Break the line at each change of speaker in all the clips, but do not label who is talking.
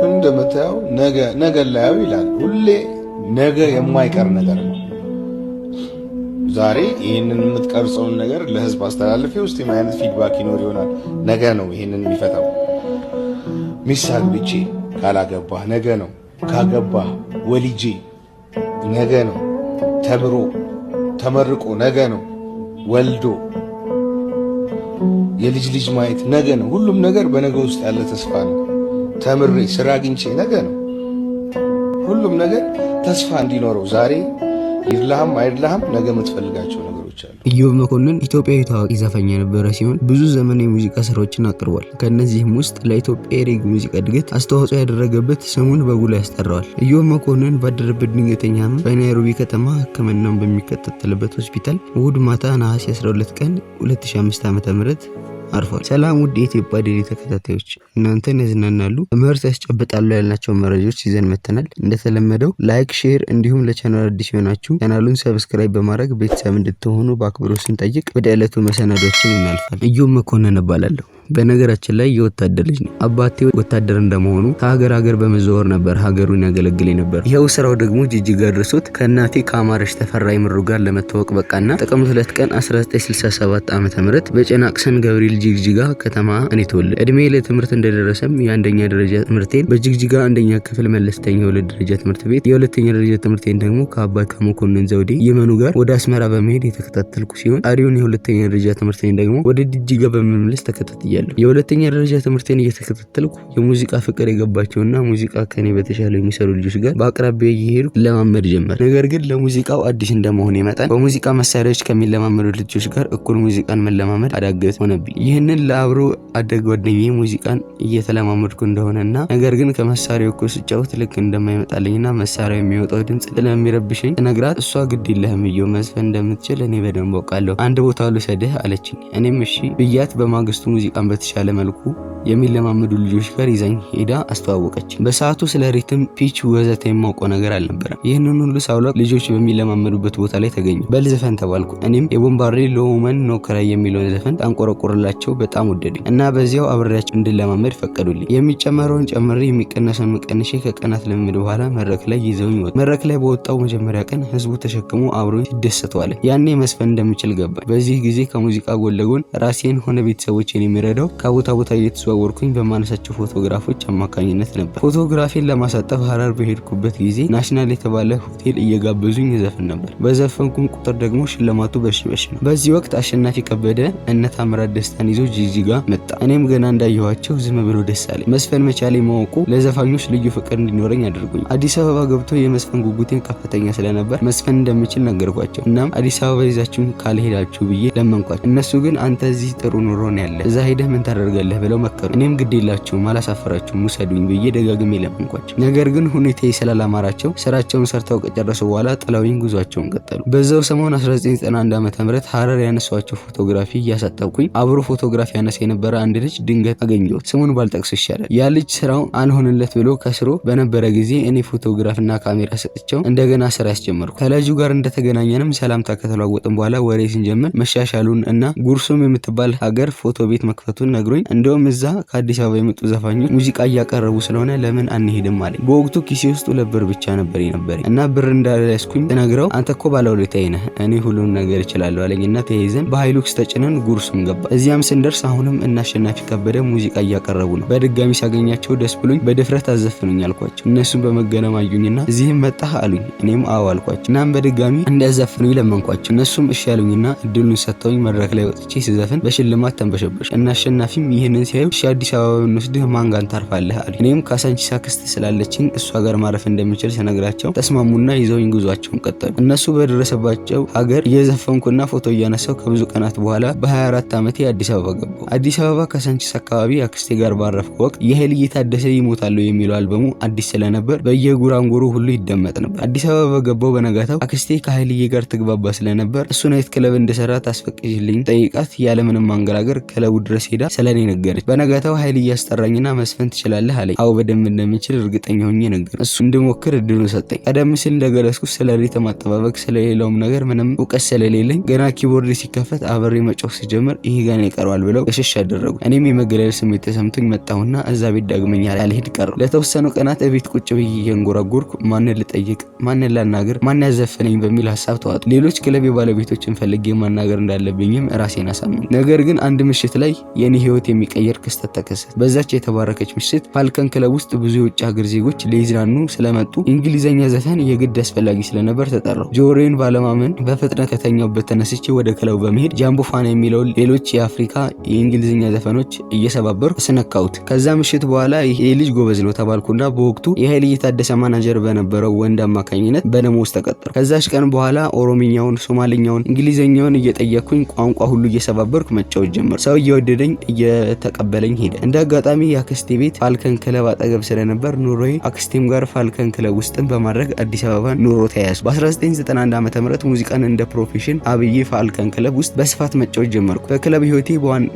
እንደምታየው ነገ ላያው ይላል። ሁሌ ነገ የማይቀር ነገር ነው። ዛሬ ይህንን የምትቀርጸውን ነገር ለህዝብ አስተላልፌ ውስጥ ምን አይነት ፊድባክ ይኖር ይሆናል? ነገ ነው ይህንን የሚፈታው። ሚስት አግብቼ ካላገባህ ነገ ነው፣ ካገባህ ወልጄ ነገ ነው፣ ተመርቆ ነገ ነው፣ ወልዶ የልጅ ልጅ ማየት ነገ ነው። ሁሉም ነገር በነገ ውስጥ ያለ ተስፋ ነው። ተምሬ ስራ አግኝቼ ነገ ነው። ሁሉም ነገር ተስፋ እንዲኖረው ዛሬ ይርላህም አይርላህም ነገ የምትፈልጋቸው ነገሮች አሉ።
ኢዮብ መኮንን ኢትዮጵያዊ ታዋቂ ዘፋኝ የነበረ ሲሆን ብዙ ዘመን የሙዚቃ ስራዎችን አቅርቧል። ከነዚህም ውስጥ ለኢትዮጵያ የሬጌ ሙዚቃ እድገት አስተዋጽኦ ያደረገበት ስሙን በጉልህ ያስጠራዋል። ኢዮብ መኮንን ባደረበት ድንገተኛ ህመም በናይሮቢ ከተማ ሕክምናውን በሚከታተልበት ሆስፒታል እሁድ ማታ ነሐሴ 12 ቀን 2005 ዓ.ም አርፏል። ሰላም ውድ የኢትዮጵያ ዴሊ ተከታታዮች፣ እናንተን ያዝናናሉ፣ ትምህርት ያስጨብጣሉ ያልናቸው መረጃዎች ይዘን መተናል። እንደተለመደው ላይክ፣ ሼር እንዲሁም ለቻናል አዲስ የሆናችሁ ቻናሉን ሰብስክራይብ በማድረግ ቤተሰብ እንድትሆኑ በአክብሮት ስንጠይቅ ወደ ዕለቱ መሰናዶችን እናልፋለን። ኢዮብ መኮንን እባላለሁ። በነገራችን ላይ የወታደር ልጅ ነው። አባቴ ወታደር እንደመሆኑ ከሀገር ሀገር በመዘዋወር ነበር ሀገሩን ያገለግል ነበር። ይኸው ስራው ደግሞ ጅጅጋ ደርሶት ከእናቴ ከአማረሽ ተፈራ ይምሩ ጋር ለመታወቅ በቃና ጥቅምት 2 ቀን 1967 ዓ.ም በጭናቅሰን ገብርኤል ጅግጅጋ ከተማ እኔ ተወለድኩ። እድሜ ለትምህርት እንደደረሰም የአንደኛ ደረጃ ትምህርቴን በጅግጅጋ አንደኛ ክፍል መለስተኛ የሁለት ደረጃ ትምህርት ቤት፣ የሁለተኛ ደረጃ ትምህርቴን ደግሞ ከአባት ከመኮንን ዘውዴ የመኑ ጋር ወደ አስመራ በመሄድ የተከታተልኩ ሲሆን አሪውን የሁለተኛ ደረጃ ትምህርቴን ደግሞ ወደ ጅጅጋ በመመለስ ተከታትያለሁ። የሁለተኛ ደረጃ ትምህርቴን እየተከታተልኩ የሙዚቃ ፍቅር የገባቸውና ሙዚቃ ከኔ በተሻለ የሚሰሩ ልጆች ጋር በአቅራቢያ እየሄድኩ ለማመድ ጀመር። ነገር ግን ለሙዚቃው አዲስ እንደመሆን መጠን በሙዚቃ መሳሪያዎች ከሚለማመዱ ልጆች ጋር እኩል ሙዚቃን መለማመድ አዳገት ሆነብኝ። ይህንን ለአብሮ አደግ ጓደኛዬ ሙዚቃን እየተለማመድኩ እንደሆነና ነገር ግን ከመሳሪያው እኩል ስጫወት ልክ እንደማይመጣልኝና መሳሪያው የሚወጣው ድምጽ ስለሚረብሽኝ ነግራት፣ እሷ ግድ የለህም ኢዮብ መዝፈን እንደምትችል እኔ በደንብ አውቃለሁ፣ አንድ ቦታ ልውሰድህ አለችኝ። እኔም እሺ ብያት በማግስቱ ሙዚቃን በተሻለ መልኩ የሚለማመዱ ልጆች ጋር ይዛኝ ሄዳ አስተዋወቀች። በሰዓቱ ስለ ሪትም፣ ፒች ወዘተ የማውቀው ነገር አልነበረም። ይህንን ሁሉ ሳውቅ ልጆች በሚለማመዱበት ቦታ ላይ ተገኘ። በል ዘፈን ተባልኩ። እኔም የቦምባሬ ሎውመን ኖ ክራይ የሚለውን ዘፈን አንቆረቆርላቸው በጣም ወደዱኝ እና በዚያው አብሬያቸው እንድለማመድ ፈቀዱልኝ። የሚጨመረውን ጨምሬ የሚቀነሰውን መቀንሼ ከቀናት ልምምድ በኋላ መድረክ ላይ ይዘውኝ ወጡ። መድረክ ላይ በወጣው መጀመሪያ ቀን ህዝቡ ተሸክሞ አብሮኝ ሲደሰቱ አለ። ያኔ መስፈን እንደምችል ገባኝ። በዚህ ጊዜ ከሙዚቃ ጎን ለጎን ራሴን ሆነ ቤተሰቦቼን የሚረዳው ከቦታ ቦታ እየተዘዋወርኩኝ በማነሳቸው ፎቶግራፎች አማካኝነት ነበር። ፎቶግራፊን ለማሳጠፍ ሀረር በሄድኩበት ጊዜ ናሽናል የተባለ ሆቴል እየጋበዙኝ ዘፈን ነበር። በዘፈንኩም ቁጥር ደግሞ ሽልማቱ በሽበሽ ነው። በዚህ ወቅት አሸናፊ ከበደ እነ ታምራት ደስታን ይዞ ጅጅጋ መጣ። እኔም ገና እንዳየኋቸው ዝም ብሎ ደስ አለኝ። መስፈን መቻሌ ማወቁ ለዘፋኞች ልዩ ፍቅር እንዲኖረኝ አድርጎኝ አዲስ አበባ ገብቶ የመስፈን ጉጉቴን ከፍተኛ ስለነበር መስፈን እንደምችል ነገርኳቸው። እናም አዲስ አበባ ይዛችሁን ካልሄዳችሁ ብዬ ለመንኳቸው። እነሱ ግን አንተ እዚህ ጥሩ ኑሮ ነው ያለ፣ እዛ ሄደህ ምን ታደርጋለህ ብለው መከሩ። እኔም ግድ የላችሁም አላሳፈራችሁም ውሰዱኝ ብዬ ደጋግሜ ለመንኳቸው። ነገር ግን ሁኔታዬ ስላላማራቸው ስራቸውን ሰርተው ከጨረሱ በኋላ ጥለውኝ ጉዟቸውን ቀጠሉ። በዛው ሰሞን 1991 ዓ.ም ሀረር ያነሷቸው ፎቶግራፊ እያሳጠብኩኝ አብሮ ፎቶግራፊ ያነሳ የነበረ አንድ ልጅ ድንገት አገኘሁት። ስሙን ባልጠቅስ ይሻላል። ያ ልጅ ስራው አልሆንለት ብሎ ከስሮ በነበረ ጊዜ እኔ ፎቶግራፍና ካሜራ ሰጥቼው እንደገና ስራ ያስጀመርኩ። ከልጁ ጋር እንደተገናኘንም ሰላምታ ከተለዋወጥን በኋላ ወሬ ስንጀምር መሻሻሉን እና ጉርሱም የምትባል ሀገር ፎቶ ቤት መክፈቱን ነግሮኝ እንደውም እዛ ከአዲስ አበባ የመጡ ዘፋኞች ሙዚቃ እያቀረቡ ስለሆነ ለምን አንሄድም አለኝ። በወቅቱ ኪሴ ውስጥ 2 ብር ብቻ ነበር የነበረኝ እና ብር እንዳልያዝኩኝ ተነግረው አንተ እኮ ባለውለታዬ ነህ እኔ ሁሉን ነገር እችላለሁ አለኝና ተያይዘን በሃይሉክስ ተጭነን ጉርሱም ገባ። እዚያም ስንደርስ አሁንም እና አሸናፊ ከበደ ሙዚቃ እያቀረቡ ነው። በድጋሚ ሳገኛቸው ደስ ብሎኝ በድፍረት አዘፍኑኝ አልኳቸው። እነሱም በመገረማዩኝና እዚህም መጣህ አሉኝ። እኔም አዎ አልኳቸው። እናም በድጋሚ እንዲያዘፍኑኝ ለመንኳቸው። እነሱም እሺ ያሉኝና እድሉን ሰጥተውኝ መድረክ ላይ ወጥቼ ስዘፍን በሽልማት ተንበሸበሽ እና አሸናፊም ይህንን ሲያዩ እሺ አዲስ አበባ ብንወስድህ ማን ጋር ታርፋለህ አሉኝ። እኔም ካሳንቺስ አክስት ስላለችኝ እሷ ጋር ማረፍ እንደምችል ስነግራቸው ተስማሙና ይዘውኝ ጉዟቸውን ቀጠሉ። እነሱ በደረሰባቸው ሀገር እየዘፈንኩና ፎቶ እያነሳው ከብዙ ቀናት በኋላ በ24 ዓመቴ አዲስ አበባ ገባሁ። አዲስ አበባ ካሳንቺስ አካባቢ አክስቴ ጋር ባረፍኩ ወቅት የኃይልዬ ታደሰ ይሞታሉ የሚለው አልበሙ አዲስ ስለነበር በየጉራንጉሩ ሁሉ ይደመጥ ነበር። አዲስ አበባ በገባው በነጋታው አክስቴ ከኃይልዬ ጋር ትግባባ ስለነበር እሱ ናይት ክለብ እንድሰራ ታስፈቅጂልኝ ጠይቃት ያለምንም ማንገራገር ክለቡ ድረስ ሄዳ ስለኔ ነገረች። በነጋታው ኃይልዬ አስጠራኝና መስፈን ትችላለህ አለኝ። አዎ በደንብ እንደምችል እርግጠኛ ሆኜ ነገር እሱ እንድሞክር እድሉን ሰጠኝ። ቀደም ሲል እንደገለጽኩት ስለ ሪትም አጠባበቅ ስለሌላውም ነገር ምንም እውቀት ስለሌለኝ ገና ኪቦርድ ሲከፈት አብሬ መጮህ ሲጀምር ይሄ ጋር ይቀረዋል ብለው እሽሽ አደረጉ። እኔም የመገለል ስሜት ተሰምቶኝ መጣሁና እዛ ቤት ዳግመኛ ያልሄድ ቀረሁ። ለተወሰኑ ቀናት እቤት ቁጭ ብዬ እየንጎራጎርኩ ማንን ልጠይቅ፣ ማንን ላናገር፣ ማን ያዘፈነኝ በሚል ሀሳብ ተዋጡ። ሌሎች ክለብ ባለቤቶችን ፈልጌ ማናገር እንዳለብኝም ራሴን አሳመንኩ። ነገር ግን አንድ ምሽት ላይ የኔ ህይወት የሚቀየር ክስተት ተከሰተ። በዛች የተባረከች ምሽት ፋልከን ክለብ ውስጥ ብዙ የውጭ ሀገር ዜጎች ሊዝናኑ ስለመጡ እንግሊዘኛ ዘፈን የግድ አስፈላጊ ስለነበር ተጠራው። ጆሮዬን ባለማመን በፍጥነት ከተኛውበት ተነስቼ ወደ ክለቡ በመሄድ ጃምቦ ፋን የሚለውን ሌሎች የአፍሪካ የእንግሊዝኛ ዘፈኖች እየሰባበርኩ አስነካሁት። ከዛ ምሽት በኋላ ይሄ ልጅ ጎበዝ ነው ተባልኩና በወቅቱ የኃይል እየታደሰ ማናጀር በነበረው ወንድ አማካኝነት በደሞዝ ተቀጠርኩ። ከዛች ቀን በኋላ ኦሮምኛውን፣ ሶማሊኛውን፣ እንግሊዘኛውን እየጠየኩኝ ቋንቋ ሁሉ እየሰባበርኩ መጫወት ጀመር። ሰው እየወደደኝ እየተቀበለኝ ሄደ። እንደ አጋጣሚ የአክስቴ ቤት ፋልከን ክለብ አጠገብ ስለነበር ኑሮዬ አክስቴም ጋር ፋልከን ክለብ ውስጥን በማድረግ አዲስ አበባ ኑሮ ተያያዝ። በ1991 ዓ.ም ሙዚቃን እንደ ፕሮፌሽን አብዬ ፋልከን ክለብ ውስጥ በስፋት መጫወት ጀመርኩ። በክለብ ህይወቴ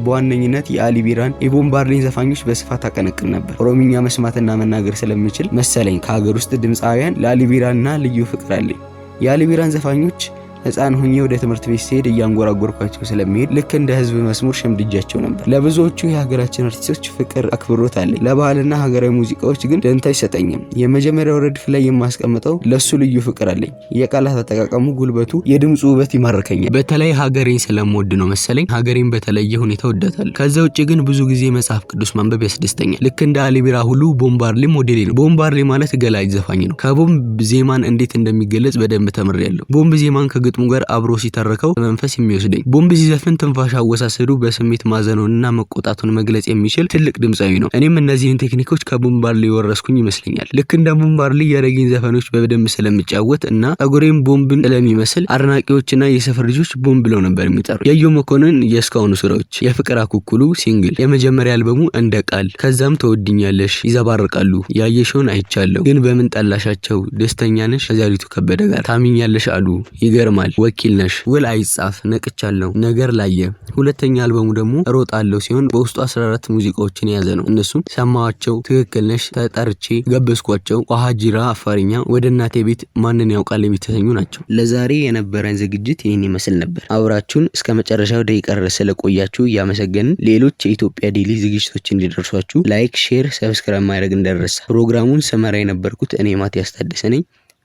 በዋነኝነት የአሊ ቢራን፣ የቦምባርሌን ዘፋኞች በስፋት አቀነቅን ነበር። ኦሮምኛ መስማትና መናገር ስለምችል መሰለኝ ከሀገር ውስጥ ድምፃውያን ለአሊ ቢራና ልዩ ፍቅር አለኝ። የአሊ ቢራን ዘፋኞች ህፃን ሆኜ ወደ ትምህርት ቤት ሲሄድ እያንጎራጎርኳቸው ስለሚሄድ ልክ እንደ ህዝብ መስሙር ሸምድጃቸው ነበር። ለብዙዎቹ የሀገራችን አርቲስቶች ፍቅር አክብሮት አለኝ። ለባህልና ሀገራዊ ሙዚቃዎች ግን ደንታ አይሰጠኝም። የመጀመሪያው ረድፍ ላይ የማስቀምጠው ለሱ ልዩ ፍቅር አለኝ። የቃላት አጠቃቀሙ፣ ጉልበቱ፣ የድምፁ ውበት ይማርከኛል። በተለይ ሀገሬን ስለምወድ ነው መሰለኝ ሀገሬን በተለየ ሁኔታ ወዳታለሁ። ከዛ ውጭ ግን ብዙ ጊዜ መጽሐፍ ቅዱስ ማንበብ ያስደስተኛል። ልክ እንደ አሊ ቢራ ሁሉ ቦምባርሌ ሞዴሌ ነው። ቦምባርሌ ማለት ገላጭ ዘፋኝ ነው። ከቦምብ ዜማን እንዴት እንደሚገለጽ በደንብ ተምሬያለሁ። ቦምብ ዜማን ከግጥሙ ጋር አብሮ ሲተርከው መንፈስ የሚወስደኝ። ቦምብ ሲዘፍን ትንፋሽ አወሳሰዱ በስሜት ማዘኑንና መቆጣቱን መግለጽ የሚችል ትልቅ ድምጻዊ ነው። እኔም እነዚህን ቴክኒኮች ከቦምባርሌ የወረስኩኝ ይመስለኛል። ልክ እንደ ቦምባርሌ የሬጌን ዘፈኖች በደንብ ስለምጫወት እና ጸጉሬም ቦምብን ስለሚመስል አድናቂዎችና የሰፈር ልጆች ቦምብ ብለው ነበር የሚጠሩ። የዮ መኮንን የእስካሁኑ ስራዎች የፍቅር አኩኩሉ ሲንግል፣ የመጀመሪያ አልበሙ እንደ ቃል፣ ከዛም ተወድኛለሽ፣ ይዘባርቃሉ፣ ያየሽውን አይቻለሁ፣ ግን በምን ጠላሻቸው፣ ደስተኛ ነሽ፣ ከዛሪቱ ከበደ ጋር፣ ታሚኛለሽ አሉ፣ ይገርማል፣ ወኪል ነሽ፣ ውል አይጻፍ፣ ነቅቻለሁ፣ ነገር ላየ። ሁለተኛ አልበሙ ደግሞ እሮጣለሁ ሲሆን በውስጡ 14 ሙዚቃዎችን የያዘ ነው። እነሱም ሰማዋቸው፣ ትክክል ነሽ፣ ተጠርቼ፣ ገበስኳቸው፣ ዋሃጂራ፣ አፋርኛ፣ ወደ እናቴ ቤት፣ ማንን ያውቃል የሚተሰኙ ናቸው። ለዛሬ የነበረን ዝግጅት ይህን ይመስል ነበር። አብራችሁን እስከ መጨረሻው ደቂቃ ድረስ ስለቆያችሁ እያመሰገንን ሌሎች የኢትዮጵያ ዴሊ ዝግጅቶች እንዲደርሷችሁ ላይክ፣ ሼር፣ ሰብስክራይብ ማድረግ እንዳይረሳ። ፕሮግራሙን ስመራ የነበርኩት እኔ ማቲያስ ታደሰ ነኝ።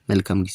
መልካም ጊዜ